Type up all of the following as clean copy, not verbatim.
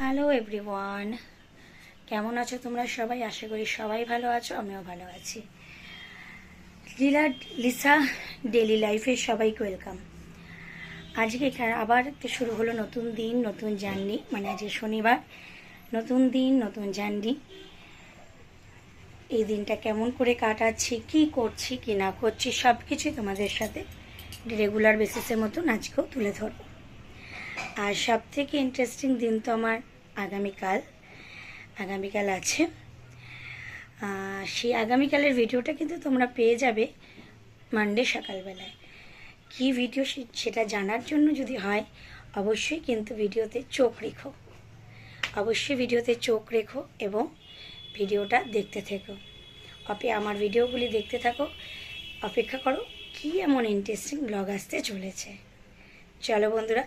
Hello everyone, কেমন আছো তোমরা সবাই? আশা করি সবাই ভালো আছো, আমিও ভালো আছি। লিসা ডেলি লাইফে সবাইকে ওয়েলকাম। আজকে আবার শুরু হলো নতুন দিন, নতুন জার্নি। মানে আজকে শনিবার, নতুন দিন, নতুন জার্নি। এই দিনটা কেমন করে কাটাচ্ছি, কি করছি কি না করছি, সব কিছুই তোমাদের সাথে রেগুলার বেসিসের মতন আজকেও তুলে ধরবো। আর সব থেকে ইন্টারেস্টিং দিন তো আমার আগামীকাল আছে। সেই আগামীকালের ভিডিওটা কিন্তু তোমরা পেয়ে যাবে মানডে সকালবেলায়। কি ভিডিও সেটা জানার জন্য যদি হয়, অবশ্যই কিন্তু ভিডিওতে চোখ রেখো এবং ভিডিওটা দেখতে থেকো। আমার ভিডিওগুলি দেখতে থাকো, অপেক্ষা করো কি এমন ইন্টারেস্টিং ব্লগ আসতে চলেছে। চলো বন্ধুরা,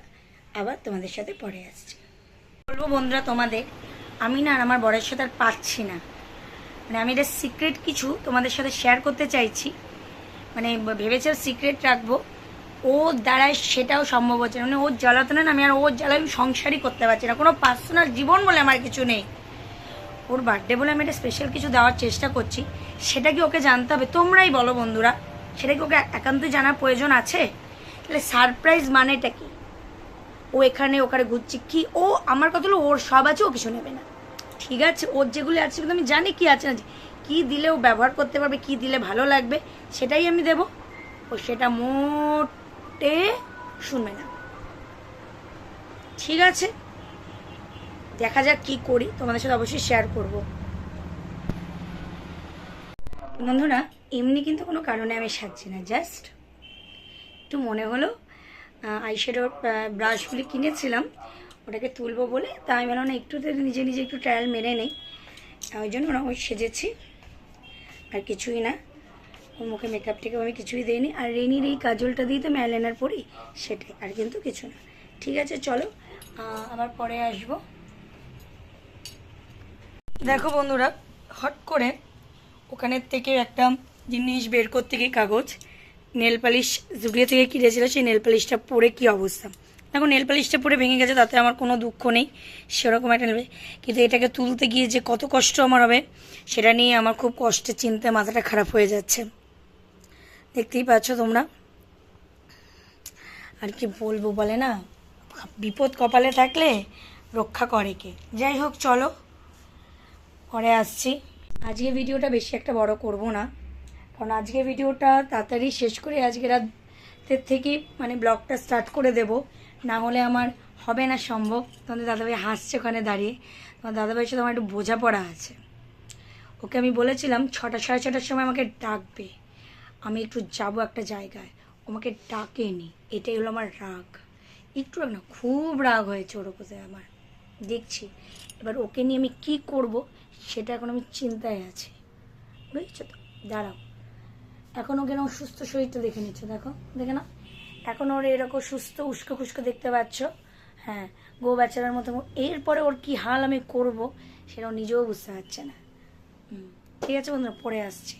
আবার তোমাদের সাথে পরে আসছি। বলবো বন্ধুরা তোমাদের, আমি না আমার বরের সাথে আর পাচ্ছি না। মানে আমি এটা সিক্রেট কিছু তোমাদের সাথে শেয়ার করতে চাইছি। মানে ভেবেছে সিক্রেট রাখবো, ওর দ্বারাই সেটাও সম্ভব হচ্ছে না। মানে ওর জ্বালাতনে না, আমি আর ওর জ্বালায় আমি সংসারই করতে পারছি না। কোনো পার্সোনাল জীবন বলে আমার কিছু নেই। ওর বার্থডে বলে আমি একটা স্পেশাল কিছু দেওয়ার চেষ্টা করছি। সেটা কি ওকে জানতে হবে? তোমরাই বলো বন্ধুরা, সেটা কি ওকে একান্তই জানার প্রয়োজন আছে? তাহলে সারপ্রাইজ মানেটা কি? ও এখানে ওখানে ঘুরছি কি? ও আমার কথা হলো ওর সব আছে, ও কিছু নেবে না। ঠিক আছে, ওর যেগুলি আছে কিন্তু আমি জানি কি আছে না, কি দিলে ও ব্যবহার করতে পারবে, কি দিলে ভালো লাগবে, সেটাই আমি দেব। ও সেটা মোটে শুনবে না। ঠিক আছে, দেখা যাক কি করি, তোমাদের সাথে অবশ্যই শেয়ার করব। বন্ধুরা, এমনি কিন্তু কোনো কারণে আমি সাজছি না, জাস্ট একটু মনে হলো আইশ্যাডোর ব্রাশগুলি কিনেছিলাম, ওটাকে তুলবো বলে। তাই আমি বললাম না, একটু নিজে নিজে একটু ট্রায়াল মেরে নেই, ওই জন্য ওই সেজেছি, আর কিছুই না। ওর মুখে মেকআপ টেকআপ আমি কিছুই দিইনি। আর রেনির এই কাজলটা দিয়ে তো আমি আইলাইনার পরি, সেটাই, আর কিন্তু কিছু না। ঠিক আছে, চলো আবার পরে আসবো। দেখো বন্ধুরা, হট করে ওখানের থেকে একটা জিনিস বের করতে গিয়ে, কাগজ, নেল পালিশ জুগিয়ে থেকে কিনেছিল, সেই নেল পালিশটা পরে কি অবস্থা। দেখো নেল পালিশটা পরে ভেঙে গেছে, তাতে আমার কোনো দুঃখ নেই, সেরকম একটা নেবে। কিন্তু এটাকে তুলতে গিয়ে যে কত কষ্ট আমার হবে, সেটা নিয়ে আমার খুব কষ্টের চিন্তায় মাথাটা খারাপ হয়ে যাচ্ছে। দেখতেই পাচ্ছ তোমরা। আর কি বলবো, বলে না, বিপদ কপালে থাকলে রক্ষা করে কে। যাই হোক, চলো পরে আসছি। আজকে ভিডিওটা বেশি একটা বড় করব না, কারণ আজকে ভিডিওটা তাড়াতাড়ি শেষ করে আজকে রাতের থেকে মানে ব্লগটা স্টার্ট করে দেব, না হলে আমার হবে না সম্ভব। তোমাদের দাদাভাই হাসছে ওখানে দাঁড়িয়ে। তোমার দাদাভাইয়ের সাথে আমার একটু বোঝাপড়া আছে। ওকে আমি বলেছিলাম 6টা সাড়ে 6টার সময় আমাকে ডাকবে, আমি একটু যাব একটা জায়গায়। আমাকে ডাকেনি, এটাই হলো আমার রাগ। একটু রাগ না, খুব রাগ হয়েছে ওর উপরে আমার। দেখছি এবার ওকে নিয়ে আমি কী করব, সেটা এখন আমি চিন্তায় আছি, বুঝছো তো। দাঁড়াও, এখন ওকে না সুস্থ শরীরটা দেখে নিচ্ছ, দেখে না, এখন ওর এরকম সুস্থ উস্কো খুস্কো দেখতে পাচ্ছ। হ্যাঁ, গো বেচারার মতো। এরপরে ওর কি হাল আমি করব, সেটাও নিজেও বুঝতে পারছে না। ঠিক আছে বন্ধুরা, পরে আসছি।